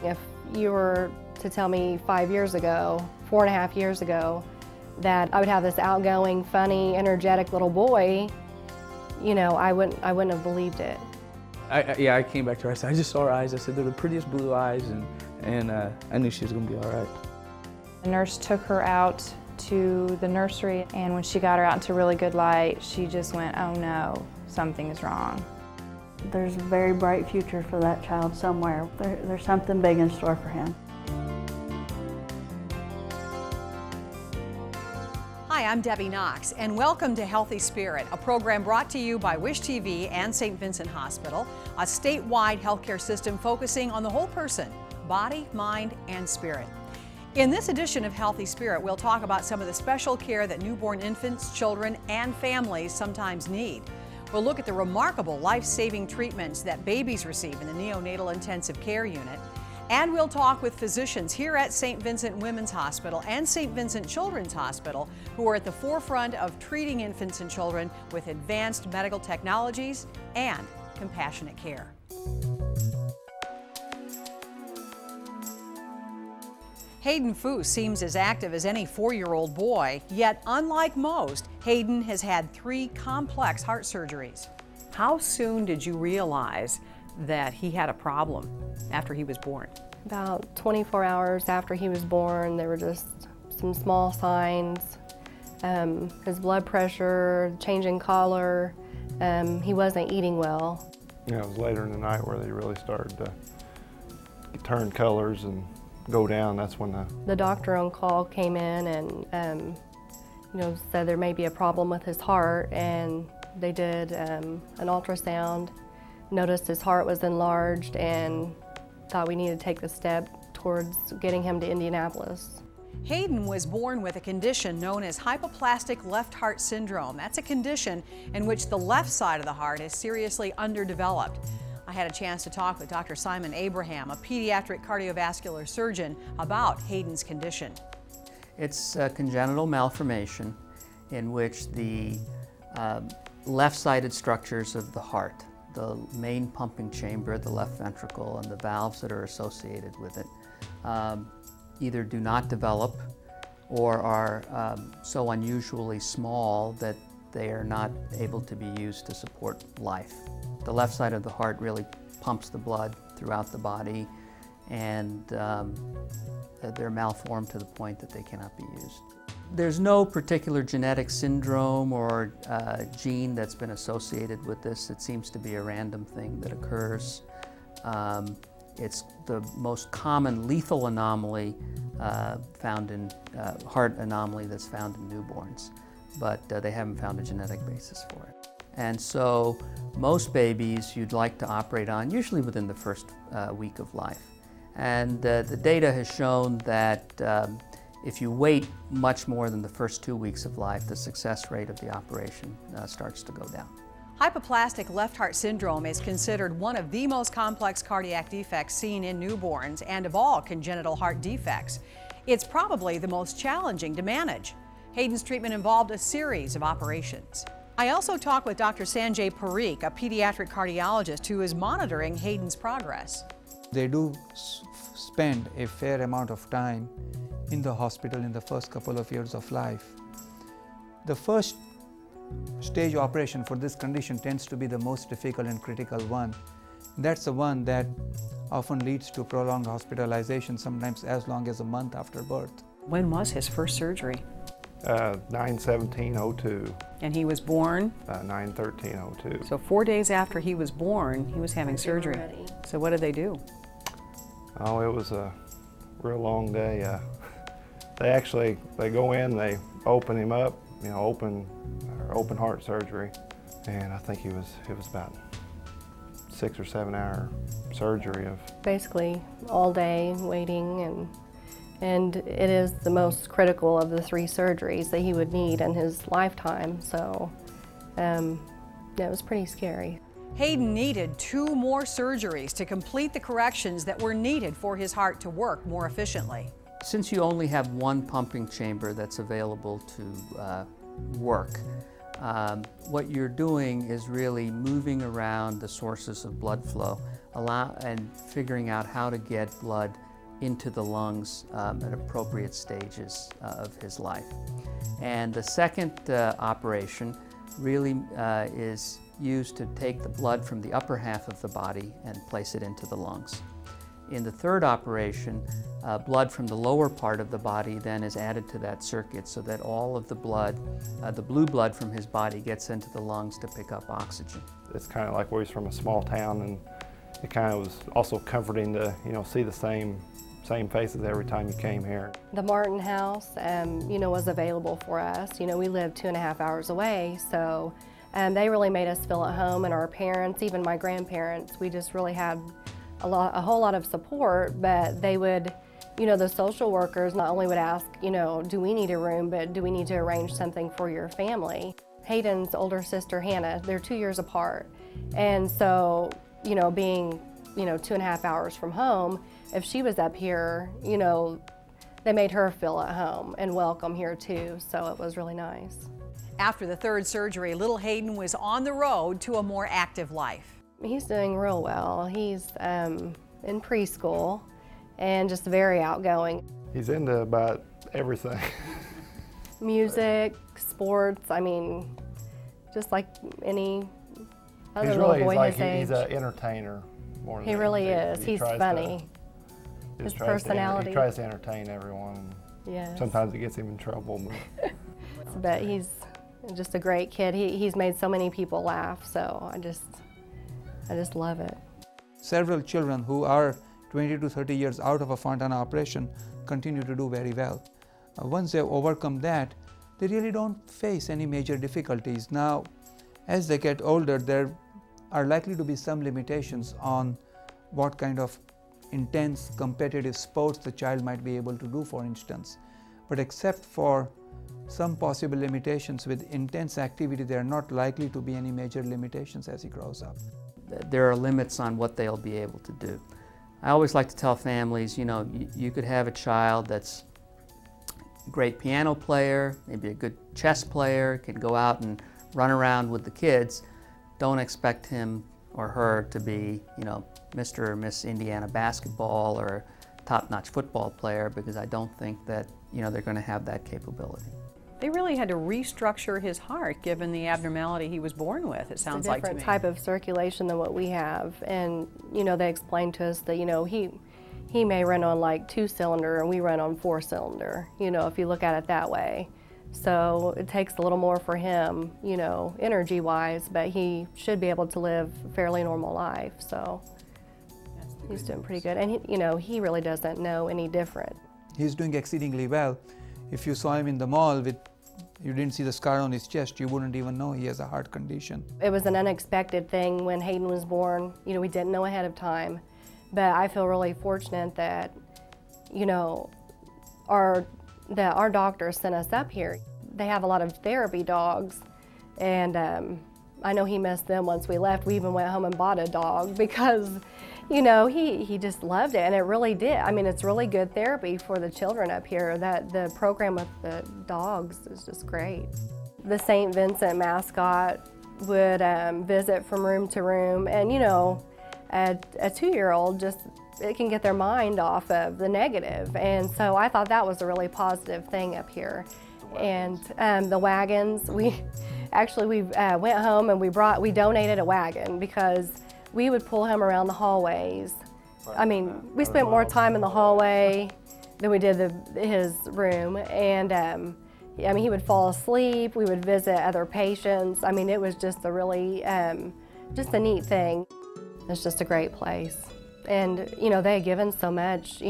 If you were to tell me 5 years ago, 4.5 years ago, that I would have this outgoing, funny, energetic little boy, you know, I wouldn't have believed it. I came back to her, I said, I just saw her eyes, I said, they're the prettiest blue eyes, and I knew she was going to be all right. The nurse took her out to the nursery, and when she got her out into really good light, she just went, oh no, something is wrong. There's a very bright future for that child somewhere. There's something big in store for him. Hi, I'm Debbie Knox, and welcome to Healthy Spirit, a program brought to you by Wish TV and St. Vincent Hospital, a statewide healthcare system focusing on the whole person, body, mind, and spirit. In this edition of Healthy Spirit, we'll talk about some of the special care that newborn infants, children, and families sometimes need. We'll look at the remarkable life-saving treatments that babies receive in the neonatal intensive care unit. And we'll talk with physicians here at St. Vincent Women's Hospital and St. Vincent Children's Hospital who are at the forefront of treating infants and children with advanced medical technologies and compassionate care. Hayden Foose seems as active as any 4-year-old boy, yet unlike most, Hayden has had 3 complex heart surgeries. How soon did you realize that he had a problem after he was born? About 24 hours after he was born, there were just some small signs. His blood pressure, changing color, he wasn't eating well. You know, it was later in the night where they really started to turn colors and go down. That's when the doctor on call came in and you know, said there may be a problem with his heart, and they did an ultrasound, noticed his heart was enlarged, and thought we needed to take the step towards getting him to Indianapolis. Hayden was born with a condition known as hypoplastic left heart syndrome. That's a condition in which the left side of the heart is seriously underdeveloped. I had a chance to talk with Dr. Simon Abraham, a pediatric cardiovascular surgeon, about Hayden's condition. It's a congenital malformation in which the left-sided structures of the heart, the main pumping chamber, the left ventricle, and the valves that are associated with it, either do not develop or are so unusually small that they are not able to be used to support life. The left side of the heart really pumps the blood throughout the body, and they're malformed to the point that they cannot be used. There's no particular genetic syndrome or gene that's been associated with this. It seems to be a random thing that occurs. It's the most common lethal anomaly found in heart anomaly that's found in newborns, but they haven't found a genetic basis for it. And so most babies you'd like to operate on usually within the first week of life. And the data has shown that if you wait much more than the first 2 weeks of life, the success rate of the operation starts to go down. Hypoplastic left heart syndrome is considered one of the most complex cardiac defects seen in newborns and of all congenital heart defects. It's probably the most challenging to manage. Hayden's treatment involved a series of operations. I also talked with Dr. Sanjay Parikh, a pediatric cardiologist who is monitoring Hayden's progress. They do spend a fair amount of time in the hospital in the first couple of years of life. The first stage operation for this condition tends to be the most difficult and critical one. That's the one that often leads to prolonged hospitalization, sometimes as long as a month after birth. When was his first surgery? 9/17/02. And he was born? 9/13/02. So 4 days after he was born, he was having surgery. So what did they do? Oh, it was a real long day. They go in, they open him up, you know, open heart surgery, and I think it was about 6 or 7 hour surgery of Basically all day waiting, and it is the most critical of the 3 surgeries that he would need in his lifetime, so it was pretty scary. Hayden needed 2 more surgeries to complete the corrections that were needed for his heart to work more efficiently. Since you only have one pumping chamber that's available to work, what you're doing is really moving around the sources of blood flow and figuring out how to get blood into the lungs at appropriate stages of his life. And the second operation really is used to take the blood from the upper half of the body and place it into the lungs. In the third operation, blood from the lower part of the body then is added to that circuit so that all of the blood, the blue blood from his body, gets into the lungs to pick up oxygen. It's kind of like where he's from a small town, and it kind of was also comforting to, see the same faces every time you came here. The Martin House, was available for us. We lived 2.5 hours away, so they really made us feel at home, and our parents, even my grandparents, we just really had a whole lot of support. But they would, the social workers not only would ask, do we need a room, but do we need to arrange something for your family? Hayden's older sister, Hannah, they're 2 years apart. And so, being, 2.5 hours from home, if she was up here, they made her feel at home and welcome here too, so it was really nice. After the third surgery, little Hayden was on the road to a more active life. He's doing real well. He's in preschool and just very outgoing. He's into about everything. Music, sports, just like any other little boy his age. He's an entertainer more than He really anything. is. He's funny. His personality. He tries to entertain everyone. Yes. Sometimes it gets him in trouble. But he's just a great kid. He's made so many people laugh, so I just love it. Several children who are 20 to 30 years out of a Fontana operation continue to do very well. Once they've overcome that, they really don't face any major difficulties. Now, as they get older, there are likely to be some limitations on what kind of intense competitive sports the child might be able to do, for instance. But except for some possible limitations with intense activity, there are not likely to be any major limitations as he grows up. There are limits on what they'll be able to do. I always like to tell families, you could have a child that's a great piano player, maybe a good chess player, can go out and run around with the kids. Don't expect him or her to be, Mr. or Miss Indiana basketball or top-notch football player, because I don't think that, they're going to have that capability. They really had to restructure his heart given the abnormality he was born with, it sounds like to me. It's a different type of circulation than what we have, and they explained to us that he may run on like 2-cylinder and we run on 4-cylinder, if you look at it that way. So it takes a little more for him, energy-wise, but he should be able to live a fairly normal life, so he's doing pretty good. And he really doesn't know any different. He's doing exceedingly well. If you saw him in the mall you didn't see the scar on his chest, you wouldn't even know he has a heart condition. It was an unexpected thing when Hayden was born. We didn't know ahead of time, but I feel really fortunate that, our doctor sent us up here. They have a lot of therapy dogs, and I know he missed them once we left. We even went home and bought a dog because, he just loved it, and it really did. It's really good therapy for the children up here. The program with the dogs is just great. The St. Vincent mascot would visit from room to room, and a 2-year-old it can get their mind off of the negative, and so I thought that was a really positive thing up here. And the wagons, we went home and we donated a wagon because we would pull him around the hallways. We spent more time in the hallway than we did his room, and he would fall asleep. We would visit other patients. It was just a really just a neat thing. It's just a great place. And, they had given so much,